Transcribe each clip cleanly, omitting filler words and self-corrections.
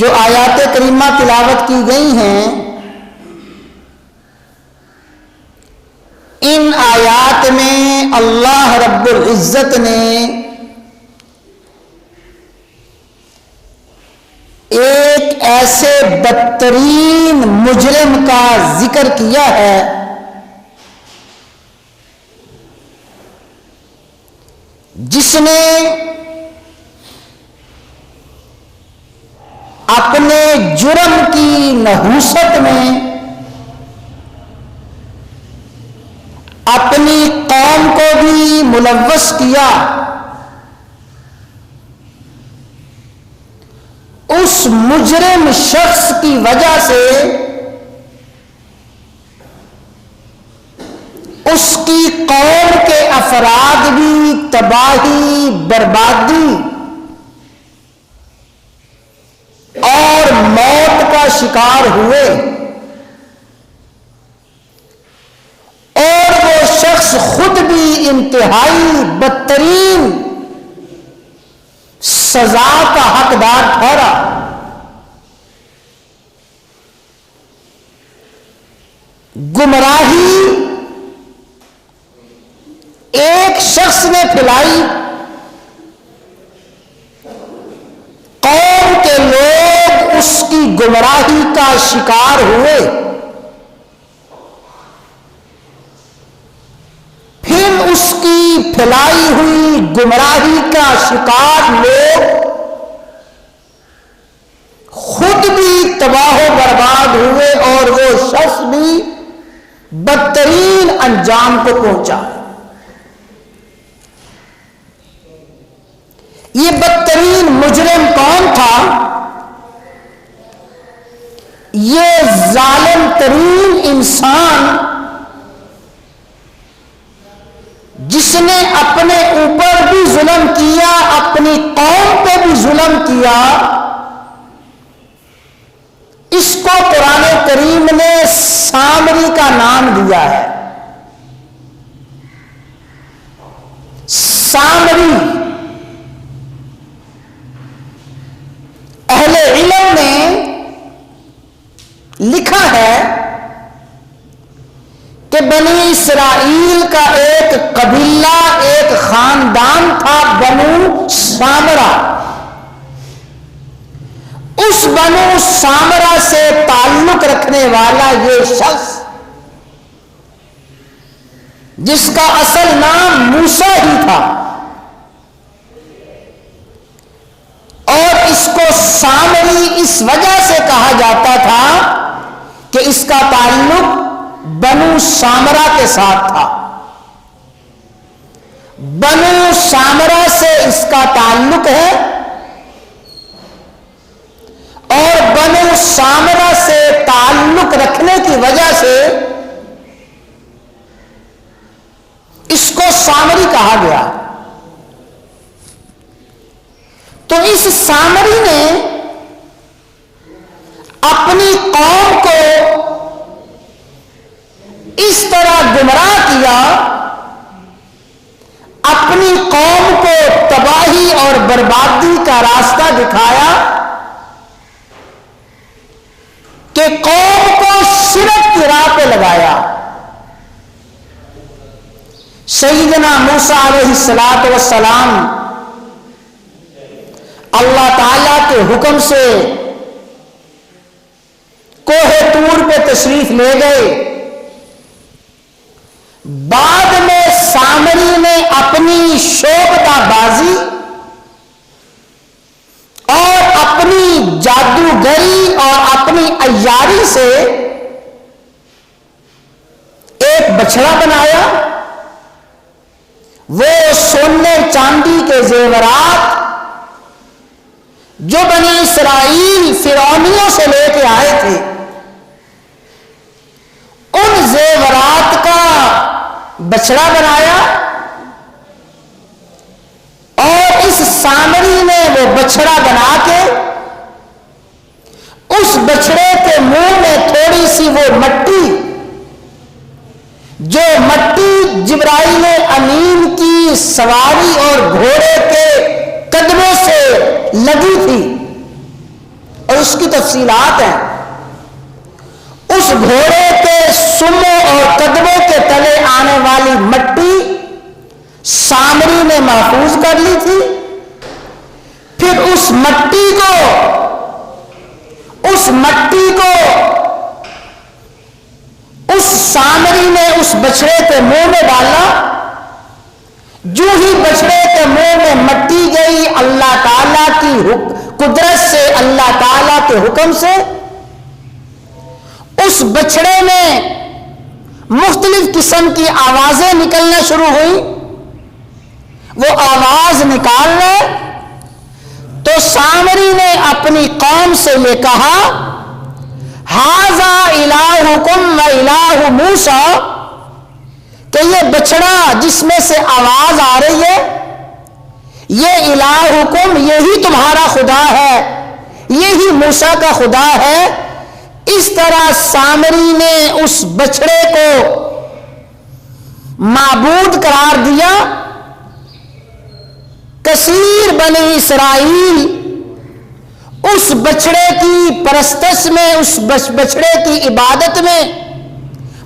جو آیات کریمہ تلاوت کی گئی ہیں، ان آیات میں اللہ رب العزت نے ایک ایسے بدترین مجرم کا ذکر کیا ہے جس نے اپنے جرم کی نحوست میں اپنی قوم کو بھی ملوث کیا۔ اس مجرم شخص کی وجہ سے اس کی قوم کے افراد بھی تباہی، بربادی اور موت کا شکار ہوئے، اور وہ شخص خود بھی انتہائی بدترین سزا کا حقدار ٹھہرا۔ گمراہی ایک شخص نے پھیلائی، قوم کے لوگ اس کی گمراہی کا شکار ہوئے، پھر اس کی پھیلائی ہوئی گمراہی کا شکار لوگ خود بھی تباہ و برباد ہوئے، اور وہ شخص بھی بدترین انجام کو پہنچا۔ یہ بدترین مجرم کون تھا؟ یہ ظالم ترین انسان جس نے اپنے اوپر بھی ظلم کیا، اپنی قوم پہ بھی ظلم کیا، اس کو قرآن کریم نے سامری کا نام دیا ہے۔ سامری، اہل علم نے لکھا ہے کہ بنی اسرائیل کا ایک قبیلہ، ایک خاندان تھا، بنو سامرا۔ اس بنو سامرا سے تعلق رکھنے والا یہ شخص، جس کا اصل نام موسیٰ ہی تھا، اور اس کو سامری اس وجہ سے کہا جاتا تھا کہ اس کا تعلق بنو سامرا کے ساتھ تھا۔ بنو سامرا سے اس کا تعلق ہے، اور بنو سامرا سے تعلق رکھنے کی وجہ سے اس کو سامری کہا گیا۔ تو اس سامری نے اپنی قوم کو اس طرح گمراہ کیا، اپنی قوم کو تباہی اور بربادی کا راستہ دکھایا کہ قوم کو شرک کی راہ پہ لگایا۔ سیدنا موسیٰ علیہ السلام اللہ تعالیٰ کے حکم سے کوہ طور پہ تشریف لے گئے۔ بعد میں سامری نے اپنی شوختا بازی اور اپنی جادوگری اور اپنی عیاری سے ایک بچڑا بنایا۔ وہ سونے چاندی کے زیورات جو بنی اسرائیل فرعونیوں سے لے کے آئے تھے، ان زیورات کا بچڑا بنایا، اور اس سامری نے وہ بچڑا بنا کے اس بچڑے کے منہ میں تھوڑی سی وہ مٹی، جو مٹی جبرائیل امین کی سواری اور گھوڑے کے قدموں سے لگی تھی، اور اس تفصیلات ہیں. اس گھوڑے کے سموں اور قدموں کے تلے آنے والی مٹی سامری نے محفوظ کر لی تھی. پھر اس مٹی کو اس سامری نے اس بچڑے کے منہ میں ڈالا. جو ہی بچڑے کے منہ میں مٹی گئی، اللہ تعالیٰ کی قدرت سے، اللہ تعالیٰ کے حکم سے اس بچڑے میں مختلف قسم کی آوازیں نکلنا شروع ہوئی. وہ آواز نکال لے تو سامری نے اپنی قوم سے یہ کہا، ھذا الہکم و الہ موسیٰ، کہ یہ بچڑا جس میں سے آواز آ رہی ہے یہ الہکم، یہی تمہارا خدا ہے، یہی موسیٰ کا خدا ہے. اس طرح سامری نے اس بچڑے کو معبود قرار دیا. کثیر بنی اسرائیل اس بچڑے کی پرستش میں، اس بچڑے کی عبادت میں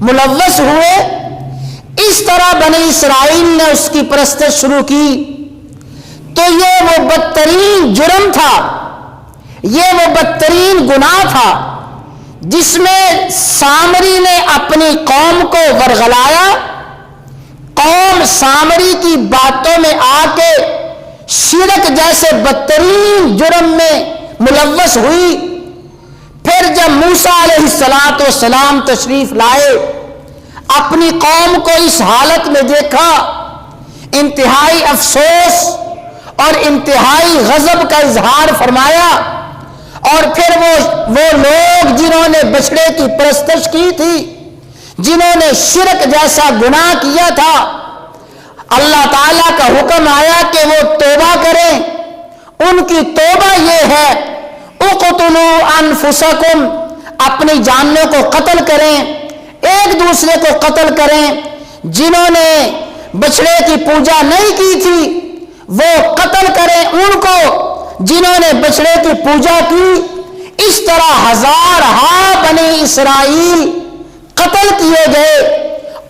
ملوث ہوئے. اس طرح بنی اسرائیل نے اس کی پرستش شروع کی. تو یہ وہ بدترین جرم تھا، یہ وہ بدترین گناہ تھا جس میں سامری نے اپنی قوم کو ورغلایا. قوم سامری کی باتوں میں آ کے شرک جیسے بدترین جرم میں ملوث ہوئی. پھر جب موسیٰ علیہ السلام تشریف لائے، اپنی قوم کو اس حالت میں دیکھا، انتہائی افسوس اور انتہائی غضب کا اظہار فرمایا. اور پھر وہ لوگ جنہوں نے بچڑے کی پرستش کی تھی، جنہوں نے شرک جیسا گناہ کیا تھا، اللہ تعالیٰ کا حکم آیا کہ وہ توبہ کریں. ان کی توبہ یہ ہے، اقتلوا انفسکم، اپنی جانوں کو قتل کریں، ایک دوسرے کو قتل کریں. جنہوں نے بچڑے کی پوجا نہیں کی تھی وہ قتل کریں ان کو جنہوں نے بچڑے کی پوجا کی. اس طرح ہزارہا بنی اسرائیل قتل کیے گئے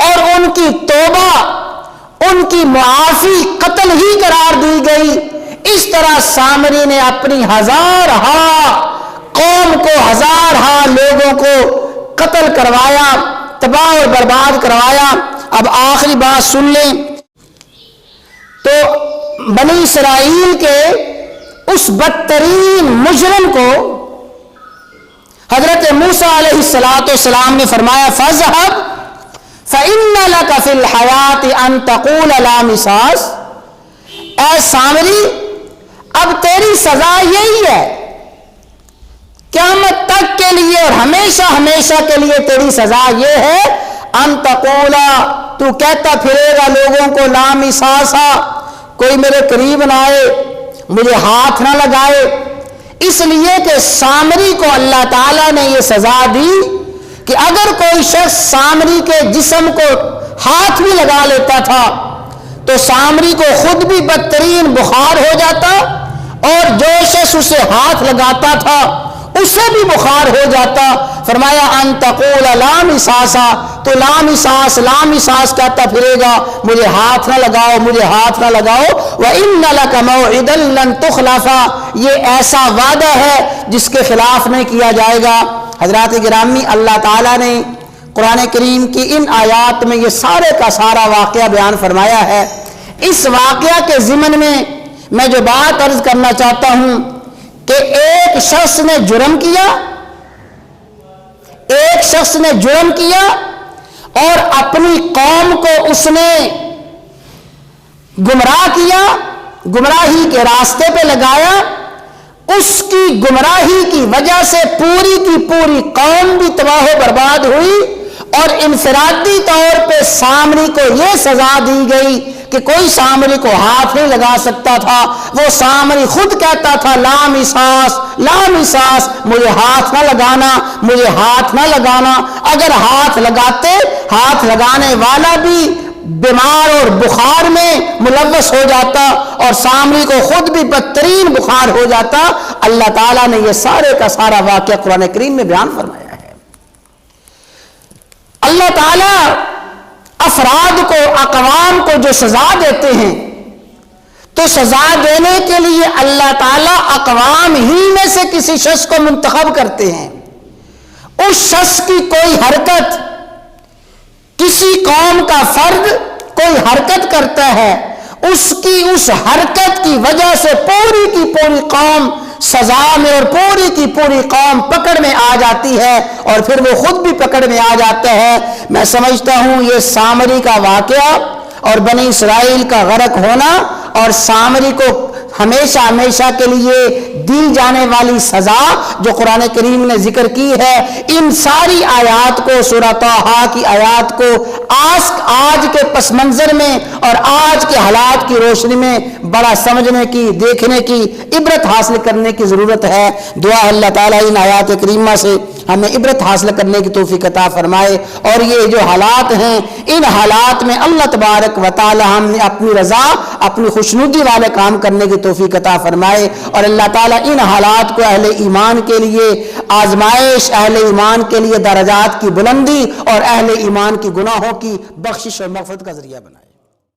اور ان کی توبہ، ان کی معافی قتل ہی قرار دی گئی. اس طرح سامری نے اپنی ہزارہا قوم کو، ہزارہا لوگوں کو قتل کروایا، تباہ اور برباد کروایا. اب آخری بات سن لیں. تو بنی اسرائیل کے اس بدترین مجرم کو حضرت موسیٰ علیہ السلام نے فرمایا، فَاذْهَبْ فَإِنَّ لَكَ فِي الْحَيَاةِ أَن تَقُولَ لَا مِسَاسَ. اے سامری، اب تیری سزا یہی ہے، قیامت تک کے لیے اور ہمیشہ ہمیشہ کے لیے تیری سزا یہ ہے، ان تقول، تو کہتا پھرے گا لوگوں کو، لا مساسا، کوئی میرے قریب نہ آئے، مجھے ہاتھ نہ لگائے. اس لیے کہ سامری کو اللہ تعالیٰ نے یہ سزا دی کہ اگر کوئی شخص سامری کے جسم کو ہاتھ بھی لگا لیتا تھا تو سامری کو خود بھی بدترین بخار ہو جاتا اور جو شخص اسے ہاتھ لگاتا تھا اسے بھی بخار ہو جاتا. فرمایا ان تقول لا مساسا، تو لا مساس کہتا پھرے گا، مجھے ہاتھ نہ لگاؤ، مجھے ہاتھ نہ لگاؤ. وَإِنَّ لَكَ مَوْعِدًا لَن تُخْلَفَ، یہ ایسا وعدہ ہے جس کے خلاف نہیں کیا جائے گا. حضرات گرامی، اللہ تعالیٰ نے قرآن کریم کی ان آیات میں یہ سارے کا سارا واقعہ بیان فرمایا ہے. اس واقعہ کے ضمن میں میں جو بات عرض کرنا چاہتا ہوں کہ ایک شخص نے جرم کیا اور اپنی قوم کو اس نے گمراہ کیا، گمراہی کے راستے پہ لگایا. اس کی گمراہی کی وجہ سے پوری کی پوری قوم بھی تباہ و برباد ہوئی اور انفرادی طور پہ سامری کو یہ سزا دی گئی کہ کوئی سامری کو ہاتھ نہیں لگا سکتا تھا. وہ سامری خود کہتا تھا لا مساس، مجھے ہاتھ نہ لگانا، مجھے ہاتھ نہ لگانا. اگر ہاتھ لگاتے، ہاتھ لگانے والا بھی بیمار اور بخار میں ملوث ہو جاتا اور سامری کو خود بھی بدترین بخار ہو جاتا. اللہ تعالیٰ نے یہ سارے کا سارا واقعہ قرآن کریم میں بیان فرمایا ہے. اللہ تعالیٰ افراد کو، اقوام کو جو سزا دیتے ہیں تو سزا دینے کے لیے اللہ تعالیٰ اقوام ہی میں سے کسی شخص کو منتخب کرتے ہیں. اس شخص کی کوئی حرکت، کسی قوم کا فرد کوئی حرکت کرتا ہے، اس کی اس حرکت کی وجہ سے پوری کی پوری قوم سزا میں اور پوری کی پوری قوم پکڑ میں آ جاتی ہے اور پھر وہ خود بھی پکڑ میں آ جاتا ہے. میں سمجھتا ہوں یہ سامری کا واقعہ اور بنی اسرائیل کا غرق ہونا اور سامری کو ہمیشہ ہمیشہ کے لیے دی جانے والی سزا جو قرآن کریم نے ذکر کی ہے، ان ساری آیات کو، سورہ طٰہٰ کی آیات کو آج کے پس منظر میں اور آج کے حالات کی روشنی میں بڑا سمجھنے کی، دیکھنے کی، عبرت حاصل کرنے کی ضرورت ہے. دعا اللہ تعالیٰ ان آیات کریمہ سے ہمیں عبرت حاصل کرنے کی توفیق عطا فرمائے اور یہ جو حالات ہیں ان حالات میں اللہ تبارک و تعالی ہم نے اپنی رضا، اپنی خوشنودی والے کام کرنے کی توفیق عطا فرمائے اور اللہ تعالیٰ ان حالات کو اہل ایمان کے لیے آزمائش، اہل ایمان کے لیے درجات کی بلندی اور اہل ایمان کی گناہوں کی بخشش اور مغفرت کا ذریعہ بنائے.